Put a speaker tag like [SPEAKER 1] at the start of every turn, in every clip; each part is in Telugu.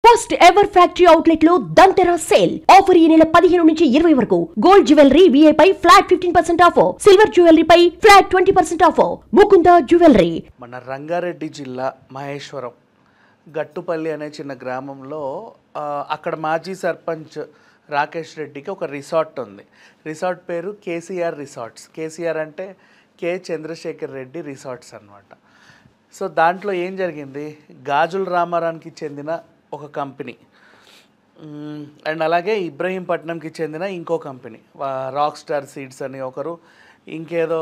[SPEAKER 1] ఫస్ట్ ఎవర్ ఫ్యాక్టరీ అవుట్లెట్ లో దంతెరా సేల్ ఆఫర్ ఈ నెల 15 నుంచి 20 వరకు. గోల్డ్ జ్యువెలరీ VA పై ఫ్లాట్ 15% ఆఫర్, సిల్వర్ జ్యువెలరీ పై ఫ్లాట్ 20% ఆఫర్. ముకుంద జ్యువెలరీ.
[SPEAKER 2] మన రంగారెడ్డి జిల్లా మహేశ్వరం గట్టుపల్లి అనే చిన్న గ్రామంలో అక్కడ మాజీ సర్పంచ్ రాకేష్ రెడ్డికి ఒక రిసార్ట్ ఉంది. రిసార్ట్ పేరు KCR రిసార్ట్స్. KCR అంటే కే చంద్రశేఖర్ రెడ్డి రిసార్ట్స్ అన్నమాట. సో దాంట్లో ఏం జరిగింది, గాజుల రామారానికి చెందిన ఒక కంపెనీ అండ్ అలాగే ఇబ్రహీంపట్నంకి చెందిన ఇంకో కంపెనీ రాక్ స్టార్ సీడ్స్ అని ఒకరు, ఇంకేదో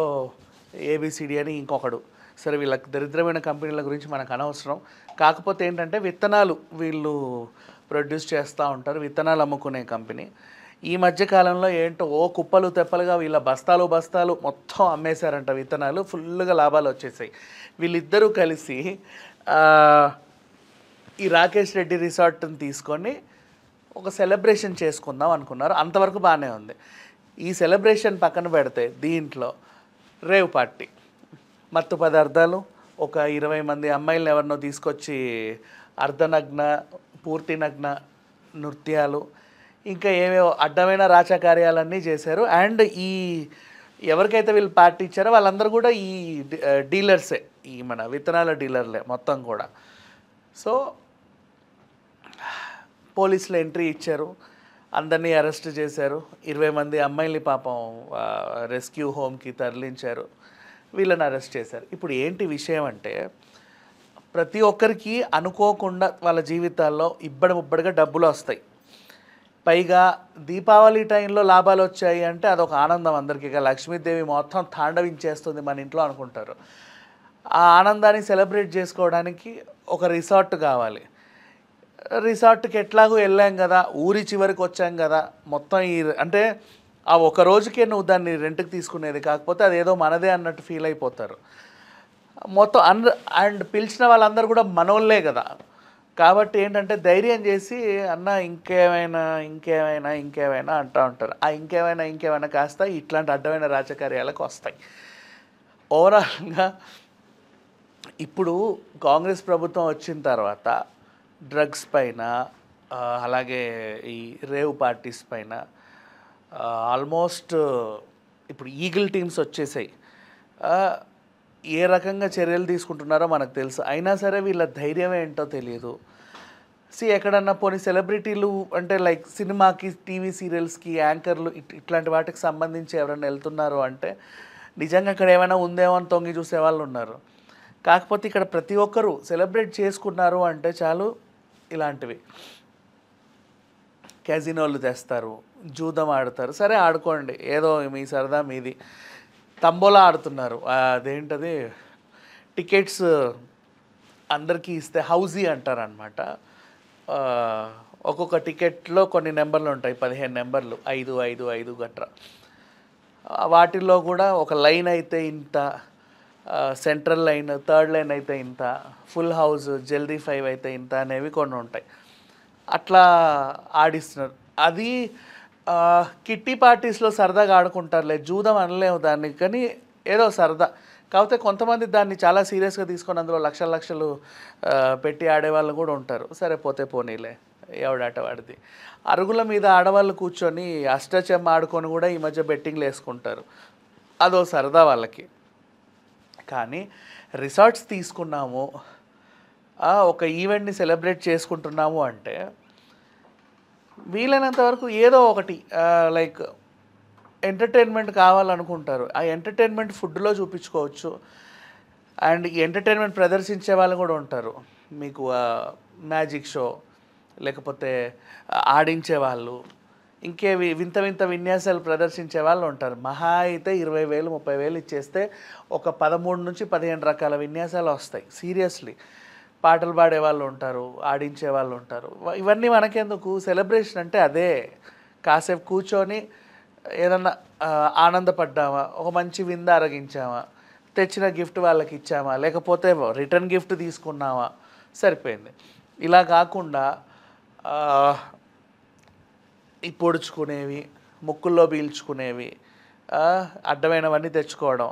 [SPEAKER 2] ABCD అని ఇంకొకడు. సరే వీళ్ళకి దరిద్రమైన కంపెనీల గురించి మనకు అనవసరం. కాకపోతే ఏంటంటే విత్తనాలు వీళ్ళు ప్రొడ్యూస్ చేస్తూ ఉంటారు, విత్తనాలు అమ్ముకునే కంపెనీ. ఈ మధ్యకాలంలో ఏంటో కుప్పలు తెప్పలుగా వీళ్ళ బస్తాలు మొత్తం అమ్మేశారంట విత్తనాలు, ఫుల్గా లాభాలు వచ్చేసాయి. వీళ్ళిద్దరూ కలిసి ఈ రాకేష్ రెడ్డి రిసార్ట్ని తీసుకొని ఒక సెలబ్రేషన్ చేసుకుందాం అనుకున్నారు. అంతవరకు బాగానే ఉంది. ఈ సెలబ్రేషన్ పక్కన పెడితే దీంట్లో రేవ్ పార్టీ, మత్తు పదార్థాలు, ఒక 20 మంది అమ్మాయిలను ఎవరినో తీసుకొచ్చి అర్ధనగ్న పూర్తి నగ్న నృత్యాలు, ఇంకా ఏవేవో అడ్డమైన రాచకార్యాలన్నీ చేశారు. అండ్ ఈ ఎవరికైతే వీళ్ళు పార్టీ ఇచ్చారో వాళ్ళందరూ కూడా ఈ డీలర్సే, ఈ మన విత్తనాల డీలర్లే మొత్తం కూడా. సో పోలీసులు ఎంట్రీ ఇచ్చారు, అందరినీ అరెస్ట్ చేశారు. 20 మంది అమ్మాయిల్ని పాపం రెస్క్యూ హోమ్కి తరలించారు, వీళ్ళని అరెస్ట్ చేశారు. ఇప్పుడు ఏంటి విషయం అంటే, ప్రతి ఒక్కరికి అనుకోకుండా వాళ్ళ జీవితాల్లో ఇబ్బడిగా డబ్బులు వస్తాయి. పైగా దీపావళి టైంలో లాభాలు వచ్చాయి అంటే అదొక ఆనందం అందరికీ. ఇక లక్ష్మీదేవి మొత్తం తాండవించేస్తుంది మన ఇంట్లో అనుకుంటారు. ఆ ఆనందాన్ని సెలబ్రేట్ చేసుకోవడానికి ఒక రిసార్ట్ కావాలి. రిసార్ట్కి ఎట్లాగూ వెళ్ళాం కదా, ఊరి చివరికి వచ్చాం కదా, మొత్తం అంటే ఆ ఒక రోజుకే నువ్వు దాన్ని రెంట్కి తీసుకునేది, కాకపోతే అదేదో మనదే అన్నట్టు ఫీల్ అయిపోతారు మొత్తం. అండ్ పిలిచిన వాళ్ళందరూ కూడా మనోళ్ళే కదా. కాబట్టి ఏంటంటే ధైర్యం చేసి అన్న ఇంకేమైనా అంటూ ఉంటారు. ఆ ఇంకేమైనా కాస్త ఇట్లాంటి అడ్డమైన రాజకార్యాలకు వస్తాయి. ఓవరాల్గా ఇప్పుడు కాంగ్రెస్ ప్రభుత్వం వచ్చిన తర్వాత డ్రగ్స్ పైన అలాగే ఈ రేవ్ పార్టీస్ పైన ఆల్మోస్ట్ ఇప్పుడు ఈగిల్ టీమ్స్ వచ్చేసాయి. ఏ రకంగా చర్యలు తీసుకుంటున్నారో మనకు తెలుసు. అయినా సరే వీళ్ళ ధైర్యం ఏంటో తెలియదు. ఎక్కడన్నా పోనీ సెలబ్రిటీలు అంటే లైక్ సినిమాకి, టీవీ సీరియల్స్కి యాంకర్లు ఇట్లాంటి వాటికి సంబంధించి ఎవరైనా వెళ్తున్నారు అంటే నిజంగా అక్కడ ఏమైనా ఉందేమో అని తొంగి చూసే వాళ్ళు ఉన్నారు. కాకపోతే ఇక్కడ ప్రతి ఒక్కరూ సెలబ్రేట్ చేసుకున్నారు అంటే చాలు ఇలాంటివి. క్యాజినోలు తెస్తారు, జూదం ఆడతారు. సరే ఆడుకోండి, ఏదో మీ సరదా మీది. తంబోలా ఆడుతున్నారు, అదేంటది టికెట్స్ అందరికీ ఇస్తే హౌజీ అంటారనమాట. ఒక్కొక్క టికెట్లో కొన్ని నెంబర్లు ఉంటాయి, 15 నెంబర్లు, 5 గట్రా. వాటిల్లో కూడా ఒక లైన్ అయితే ఇంత, సెంట్రల్ లైన్, థర్డ్ లైన్ అయితే ఇంత, ఫుల్ హౌస్, జల్దీ 5 అయితే ఇంత అనేవి కొన్ని ఉంటాయి. అట్లా ఆడిస్తున్నారు. అది కిట్టి పార్టీస్లో సరదాగా ఆడుకుంటారులే, జూదం అనలేము దాన్ని, కానీ ఏదో సరదా. కాకపోతే కొంతమంది దాన్ని చాలా సీరియస్గా తీసుకొని అందులో లక్షలు పెట్టి ఆడేవాళ్ళు కూడా ఉంటారు. సరే పోతే పోనీలే, ఎవడాట వాడిది. అరుగుల మీద ఆడవాళ్ళు కూర్చొని అష్టచెమ్మ ఆడుకొని కూడా ఈ మధ్య బెట్టింగ్లు వేసుకుంటారు, అదో సరదా వాళ్ళకి. కానీ రిసార్ట్స్ తీసుకున్నాము, ఒక ఈవెంట్ని సెలబ్రేట్ చేసుకుంటున్నాము అంటే వీలైనంత వరకు ఏదో ఒకటి లైక్ ఎంటర్టైన్మెంట్ కావాలనుకుంటారు. ఆ ఎంటర్టైన్మెంట్ ఫుడ్లో చూపించుకోవచ్చు. అండ్ ఈ ఎంటర్టైన్మెంట్ ప్రదర్శించే వాళ్ళు కూడా ఉంటారు. మీకు మ్యాజిక్ షో, లేకపోతే ఆడించే వాళ్ళు, ఇంకేవి వింత విన్యాసాలు ప్రదర్శించే వాళ్ళు ఉంటారు. మహా అయితే 20,000 30,000 ఇచ్చేస్తే ఒక 13 నుంచి 15 రకాల విన్యాసాలు వస్తాయి. సీరియస్లీ పాటలు పాడే వాళ్ళు ఉంటారు, ఆడించే వాళ్ళు ఉంటారు. ఇవన్నీ మనకెందుకు, సెలబ్రేషన్ అంటే అదే. కాసేపు కూర్చొని ఏదన్నా ఆనందపడ్డామా, ఒక మంచి విందు అరగించామా, తెచ్చిన గిఫ్ట్ వాళ్ళకి ఇచ్చామా, లేకపోతే రిటర్న్ గిఫ్ట్ తీసుకున్నామా, సరిపోయింది. ఇలా కాకుండా ఈ పొడుచుకునేవి, ముక్కుల్లో పీల్చుకునేవి, అడ్డమైనవన్నీ తెచ్చుకోవడం,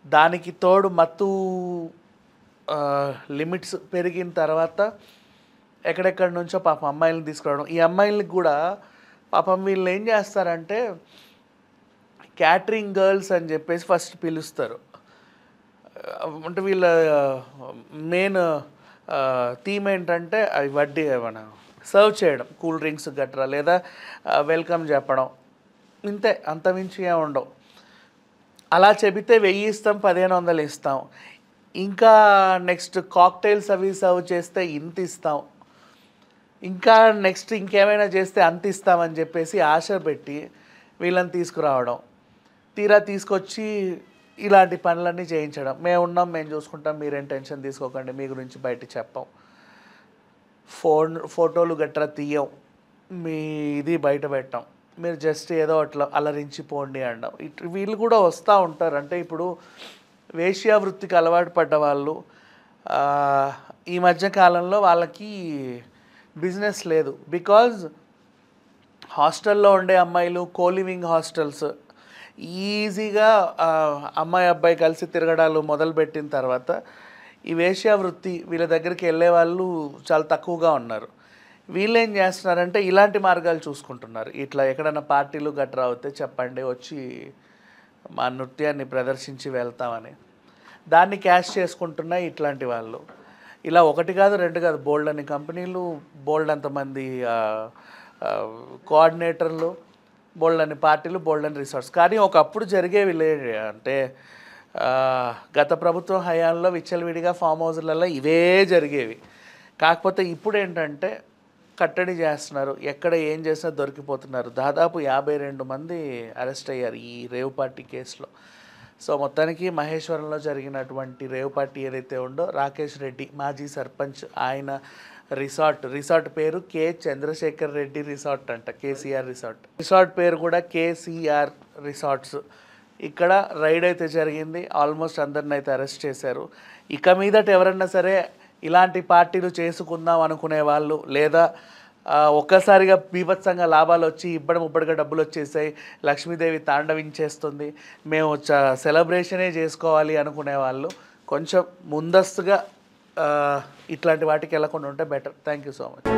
[SPEAKER 2] దానికి తోడు మత్తు లిమిట్స్ పెరిగిన తర్వాత ఎక్కడెక్కడి నుంచో పాపం అమ్మాయిలను తీసుకురావడం. ఈ అమ్మాయిలకి కూడా పాపం వీళ్ళు ఏం చేస్తారంటే క్యాటరింగ్ గర్ల్స్ అని చెప్పేసి ఫస్ట్ పిలుస్తారు. అంటే వీళ్ళ మెయిన్ థీమ్ ఏంటంటే అవి వడ్డీ మన సర్వ్ చేయడం, కూల్ డ్రింక్స్ గట్రా, లేదా వెల్కమ్ చెప్పడం, ఇంతే, అంతమించి ఏమి ఉండవు. అలా చెబితే 1000 ఇస్తాం, 1500 ఇస్తాం. ఇంకా నెక్స్ట్ కాక్టైల్స్ అవి సర్వ్ చేస్తే ఇంత ఇస్తాం, ఇంకా నెక్స్ట్ ఇంకేమైనా చేస్తే అంత ఇస్తామని చెప్పేసి ఆశ పెట్టి వీళ్ళని తీసుకురావడం. తీరా తీసుకొచ్చి ఇలాంటి పనులన్నీ చేయించడం. మేము ఉన్నాం, మేము చూసుకుంటాం, మీరేం టెన్షన్ తీసుకోకండి, మీ గురించి బయట చెప్పాం, ఫోటోలు గట్రా తీయం, మీ ఇది బయట పెట్టాం, మీరు జస్ట్ ఏదో అట్లా అలరించిపోండి అనడం. వీళ్ళు కూడా వస్తూ ఉంటారు. అంటే ఇప్పుడు వేశ్యావృత్తికి అలవాటు పడ్డ వాళ్ళు ఈ మధ్య కాలంలో వాళ్ళకి బిజినెస్ లేదు. బికాజ్ హాస్టల్లో ఉండే అమ్మాయిలు కోలివింగ్ హాస్టల్స్ ఈజీగా అమ్మాయి అబ్బాయి కలిసి తిరగడాలు మొదలుపెట్టిన తర్వాత ఈ వేశ్యావృత్తి వీళ్ళ దగ్గరికి వెళ్ళే వాళ్ళు చాలా తక్కువగా ఉన్నారు. వీళ్ళు ఏం చేస్తున్నారంటే ఇలాంటి మార్గాలు చూసుకుంటున్నారు. ఇట్లా ఎక్కడైనా పార్టీలు గట్రా అవుతే చెప్పండి, వచ్చి మా నృత్యాన్ని ప్రదర్శించి వెళ్తామని దాన్ని క్యాష్ చేసుకుంటున్నాయి ఇట్లాంటి వాళ్ళు. ఇలా 1 కాదు 2 కాదు, బోల్డ్ అని కంపెనీలు, బోల్డ్ అంతమంది కోఆర్డినేటర్లు, బోల్డ్ అని పార్టీలు, బోల్డ్ అని రిసార్ట్స్. కానీ ఒకప్పుడు జరిగేవి అంటే గత ప్రభుత్వం హయాంలో విచ్చలవిడిగా ఫామ్ హౌస్లలో ఇవే జరిగేవి. కాకపోతే ఇప్పుడు ఏంటంటే కట్టడి చేస్తున్నారు, ఎక్కడ ఏం చేసినా దొరికిపోతున్నారు. దాదాపు 52 మంది అరెస్ట్ అయ్యారు ఈ రేవ్ పార్టీ కేసులో. సో మొత్తానికి మహేశ్వరంలో జరిగినటువంటి రేవ్ పార్టీ ఏదైతే ఉందో, రాకేష్ రెడ్డి మాజీ సర్పంచ్, ఆయన రిసార్ట్ పేరు కే చంద్రశేఖర్ రెడ్డి రిసార్ట్ అంట, కేసీఆర్ రిసార్ట్ పేరు కూడా కేసీఆర్ రిసార్ట్స్. ఇక్కడ రైడ్ అయితే జరిగింది, ఆల్మోస్ట్ అందరిని అయితే అరెస్ట్ చేశారు. ఇక మీదట ఎవరన్నా సరే ఇలాంటి పార్టీలు చేసుకుందాం అనుకునే వాళ్ళు, లేదా ఒక్కసారిగా బీభత్సంగా లాభాలు వచ్చి ఇబ్బడిముబ్బడిగా డబ్బులు వచ్చేసాయి, లక్ష్మీదేవి తాండవించేస్తుంది, మేము సెలబ్రేషనే చేసుకోవాలి అనుకునే వాళ్ళు కొంచెం ముందస్తుగా ఇట్లాంటి వాటికి వెళ్ళకుండా ఉంటే better. Thank you so much.